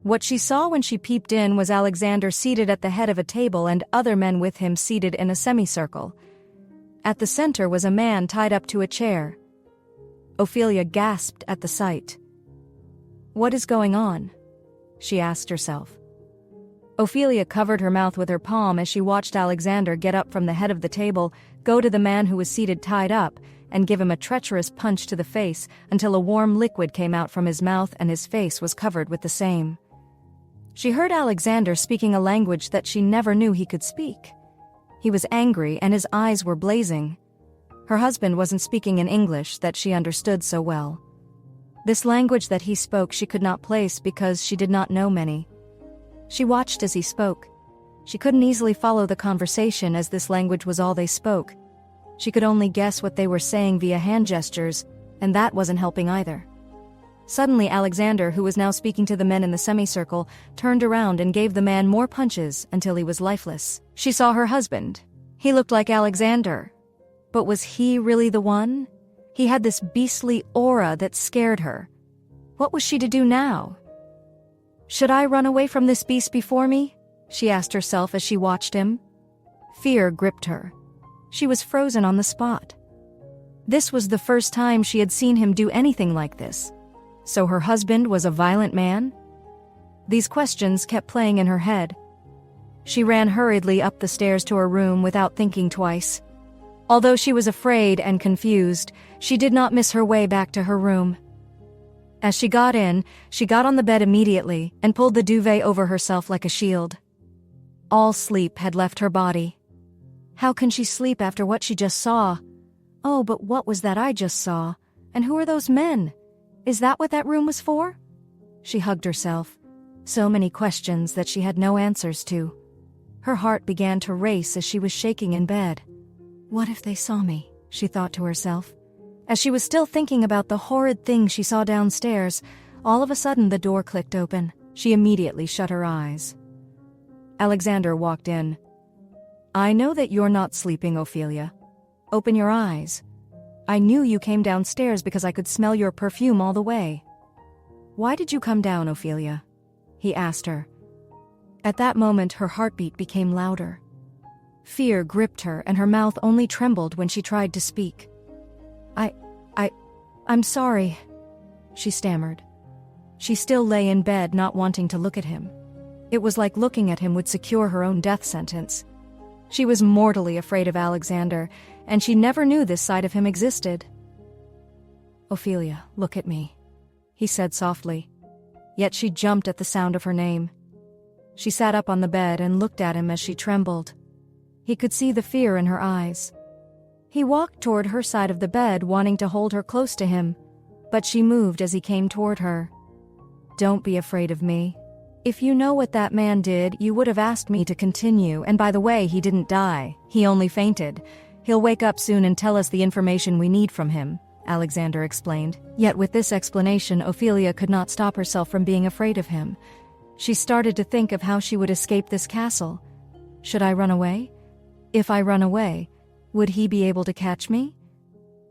What she saw when she peeped in was Alexander seated at the head of a table and other men with him seated in a semicircle. At the center was a man tied up to a chair. Ophelia gasped at the sight. "What is going on?" she asked herself. Ophelia covered her mouth with her palm as she watched Alexander get up from the head of the table, go to the man who was seated tied up, and give him a treacherous punch to the face until a warm liquid came out from his mouth and his face was covered with the same. She heard Alexander speaking a language that she never knew he could speak. He was angry and his eyes were blazing. Her husband wasn't speaking in English that she understood so well. This language that he spoke she could not place because she did not know many. She watched as he spoke. She couldn't easily follow the conversation as this language was all they spoke. She could only guess what they were saying via hand gestures, and that wasn't helping either. Suddenly Alexander, who was now speaking to the men in the semicircle, turned around and gave the man more punches until he was lifeless. She saw her husband. He looked like Alexander. But was he really the one? He had this beastly aura that scared her. What was she to do now? "Should I run away from this beast before me?" she asked herself as she watched him. Fear gripped her. She was frozen on the spot. This was the first time she had seen him do anything like this. So her husband was a violent man? These questions kept playing in her head. She ran hurriedly up the stairs to her room without thinking twice. Although she was afraid and confused, she did not miss her way back to her room. As she got in, she got on the bed immediately and pulled the duvet over herself like a shield. All sleep had left her body. How can she sleep after what she just saw? Oh, but what was that I just saw? And who are those men? Is that what that room was for? She hugged herself. So many questions that she had no answers to. Her heart began to race as she was shaking in bed. What if they saw me? She thought to herself. As she was still thinking about the horrid thing she saw downstairs, all of a sudden the door clicked open. She immediately shut her eyes. Alexander walked in. "I know that you're not sleeping, Ophelia. Open your eyes. I knew you came downstairs because I could smell your perfume all the way." "Why did you come down, Ophelia?" he asked her. At that moment her heartbeat became louder. Fear gripped her and her mouth only trembled when she tried to speak. I'm sorry," she stammered. She still lay in bed not wanting to look at him. It was like looking at him would secure her own death sentence. She was mortally afraid of Alexander, and she never knew this side of him existed. "Ophelia, look at me," he said softly. Yet she jumped at the sound of her name. She sat up on the bed and looked at him as she trembled. He could see the fear in her eyes. He walked toward her side of the bed, wanting to hold her close to him, but she moved as he came toward her. "Don't be afraid of me. If you know what that man did, you would have asked me to continue, and by the way, he didn't die. He only fainted. He'll wake up soon and tell us the information we need from him," Alexander explained. Yet with this explanation, Ophelia could not stop herself from being afraid of him. She started to think of how she would escape this castle. Should I run away? If I run away, would he be able to catch me?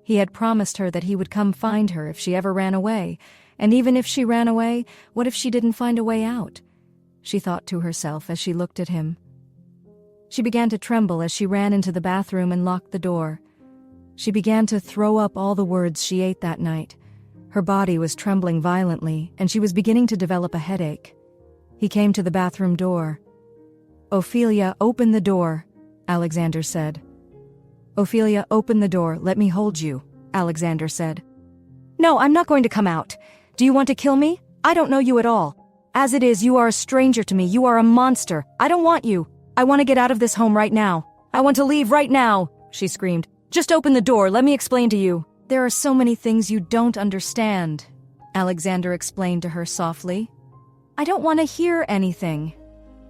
He had promised her that he would come find her if she ever ran away, and even if she ran away, what if she didn't find a way out? She thought to herself as she looked at him. She began to tremble as she ran into the bathroom and locked the door. She began to throw up all the words she ate that night. Her body was trembling violently, and she was beginning to develop a headache. He came to the bathroom door. "Ophelia, open the door," Alexander said. "Ophelia, open the door, let me hold you," Alexander said. "No, I'm not going to come out. Do you want to kill me? I don't know you at all. As it is, you are a stranger to me. You are a monster. I don't want you. I want to get out of this home right now. I want to leave right now," she screamed. "Just open the door, let me explain to you." "There are so many things you don't understand," Alexander explained to her softly. "I don't want to hear anything.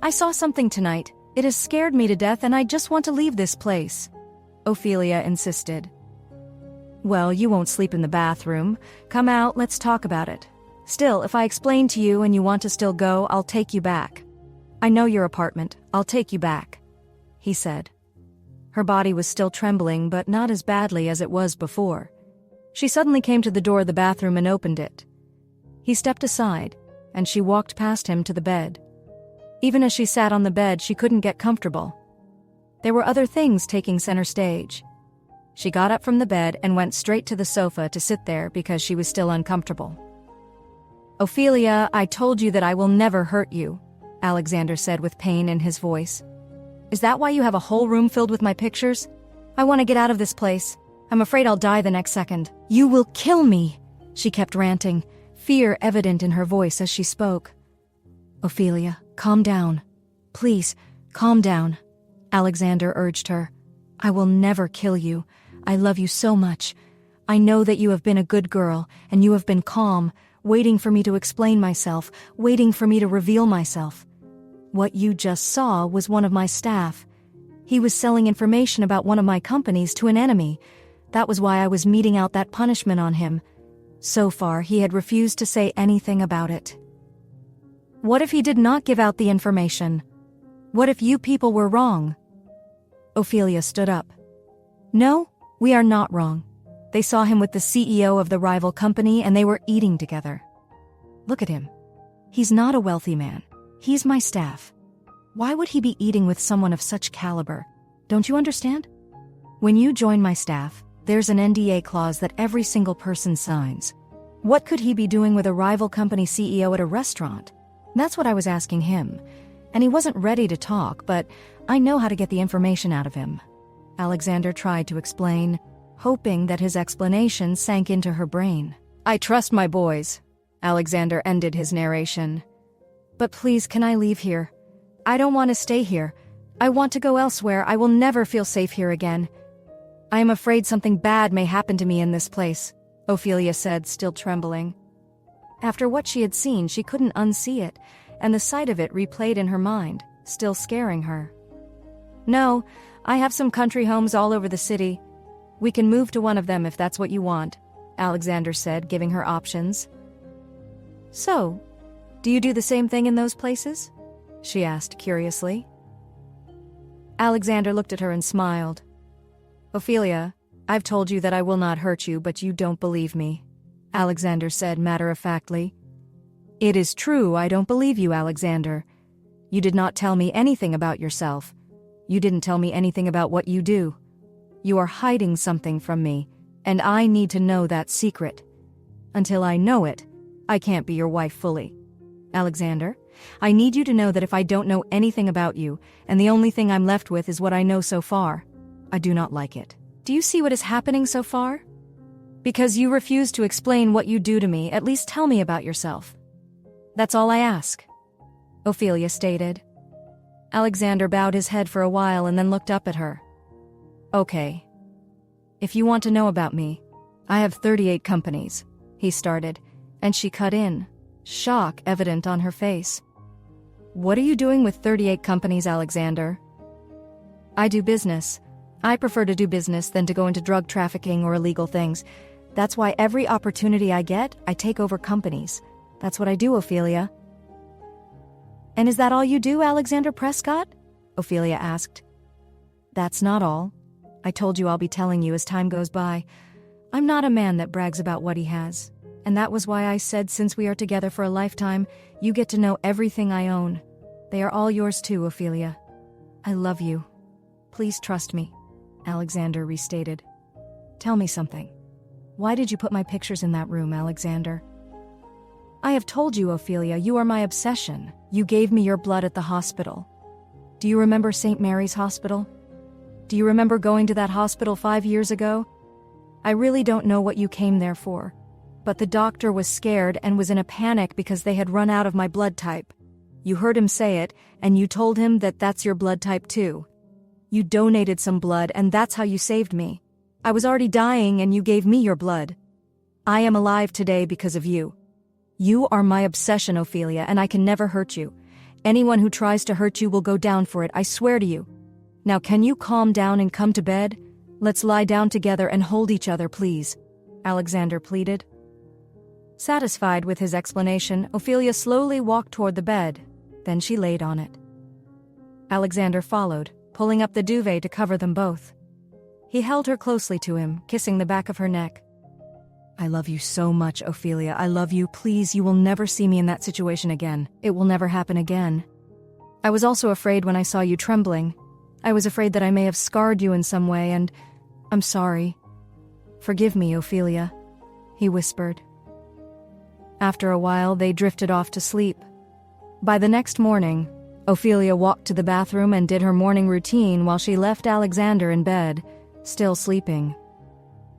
I saw something tonight. It has scared me to death and I just want to leave this place," Ophelia insisted. "Well, you won't sleep in the bathroom. Come out, let's talk about it. Still, if I explain to you and you want to still go, I'll take you back. I know your apartment. I'll take you back," he said. Her body was still trembling, but not as badly as it was before. She suddenly came to the door of the bathroom and opened it. He stepped aside, and she walked past him to the bed. Even as she sat on the bed, she couldn't get comfortable. There were other things taking center stage. She got up from the bed and went straight to the sofa to sit there because she was still uncomfortable. "Ophelia, I told you that I will never hurt you," Alexander said with pain in his voice. "Is that why you have a whole room filled with my pictures? I want to get out of this place. I'm afraid I'll die the next second." "You will kill me," she kept ranting, fear evident in her voice as she spoke. "Ophelia, calm down. Please, calm down," Alexander urged her. "I will never kill you. I love you so much. I know that you have been a good girl, and you have been calm, waiting for me to explain myself, waiting for me to reveal myself. What you just saw was one of my staff. He was selling information about one of my companies to an enemy. That was why I was meting out that punishment on him. So far, he had refused to say anything about it. What if he did not give out the information? What if you people were wrong?" Ophelia stood up. "No, we are not wrong. They saw him with the CEO of the rival company and they were eating together. Look at him. He's not a wealthy man. He's my staff. Why would he be eating with someone of such caliber? Don't you understand? When you join my staff, there's an NDA clause that every single person signs. What could he be doing with a rival company CEO at a restaurant? That's what I was asking him. And he wasn't ready to talk, but I know how to get the information out of him." Alexander tried to explain, hoping that his explanation sank into her brain. "I trust my boys," Alexander ended his narration. "But please, can I leave here? I don't want to stay here. I want to go elsewhere. I will never feel safe here again. I am afraid something bad may happen to me in this place," Ophelia said, still trembling. After what she had seen, she couldn't unsee it, and the sight of it replayed in her mind, still scaring her. "No, I have some country homes all over the city. We can move to one of them if that's what you want," Alexander said, giving her options. "So, do you do the same thing in those places?" she asked curiously. Alexander looked at her and smiled. "Ophelia, I've told you that I will not hurt you, but you don't believe me," Alexander said matter-of-factly. "It is true, I don't believe you, Alexander. You did not tell me anything about yourself. You didn't tell me anything about what you do. You are hiding something from me, and I need to know that secret. Until I know it, I can't be your wife fully. Alexander, I need you to know that if I don't know anything about you, and the only thing I'm left with is what I know so far, I do not like it. Do you see what is happening so far? Because you refuse to explain what you do to me, at least tell me about yourself. That's all I ask," Ophelia stated. Alexander bowed his head for a while and then looked up at her. "Okay. If you want to know about me, I have 38 companies," he started, and she cut in, shock evident on her face. "What are you doing with 38 companies, Alexander?" "I do business. I prefer to do business than to go into drug trafficking or illegal things. That's why every opportunity I get, I take over companies. That's what I do, Ophelia." "And is that all you do, Alexander Prescott?" Ophelia asked. "That's not all. I told you I'll be telling you as time goes by. I'm not a man that brags about what he has. And that was why I said since we are together for a lifetime, you get to know everything I own. They are all yours too, Ophelia. I love you. Please trust me," Alexander restated. "Tell me something. Why did you put my pictures in that room, Alexander?" "I have told you, Ophelia, you are my obsession. You gave me your blood at the hospital. Do you remember St. Mary's Hospital? Do you remember going to that hospital 5 years ago? I really don't know what you came there for, but the doctor was scared and was in a panic because they had run out of my blood type. You heard him say it, and you told him that that's your blood type too. You donated some blood, and that's how you saved me. I was already dying, and you gave me your blood. I am alive today because of you. You are my obsession, Ophelia, and I can never hurt you. Anyone who tries to hurt you will go down for it, I swear to you. Now can you calm down and come to bed? Let's lie down together and hold each other, please," Alexander pleaded. Satisfied with his explanation, Ophelia slowly walked toward the bed. Then she laid on it. Alexander followed, pulling up the duvet to cover them both. He held her closely to him, kissing the back of her neck. I love you so much, Ophelia. I love you. Please, you will never see me in that situation again. It will never happen again. I was also afraid when I saw you trembling. I was afraid that I may have scarred you in some way, and I'm sorry. Forgive me, Ophelia, he whispered. After a while, they drifted off to sleep. By the next morning, Ophelia walked to the bathroom and did her morning routine while she left Alexander in bed, still sleeping.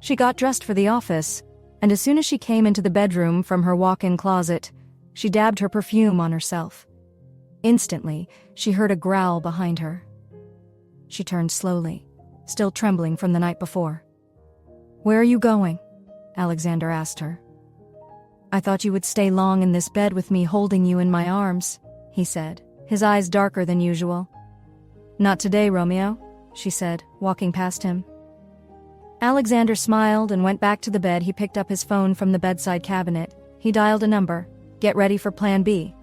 She got dressed for the office, and as soon as she came into the bedroom from her walk-in closet, she dabbed her perfume on herself. Instantly, she heard a growl behind her. She turned slowly, still trembling from the night before. "Where are you going?" Alexander asked her. "I thought you would stay long in this bed with me holding you in my arms," he said, his eyes darker than usual. "Not today, Romeo," she said, walking past him. Alexander smiled and went back to the bed. He picked up his phone from the bedside cabinet. He dialed a number. "Get ready for Plan B,"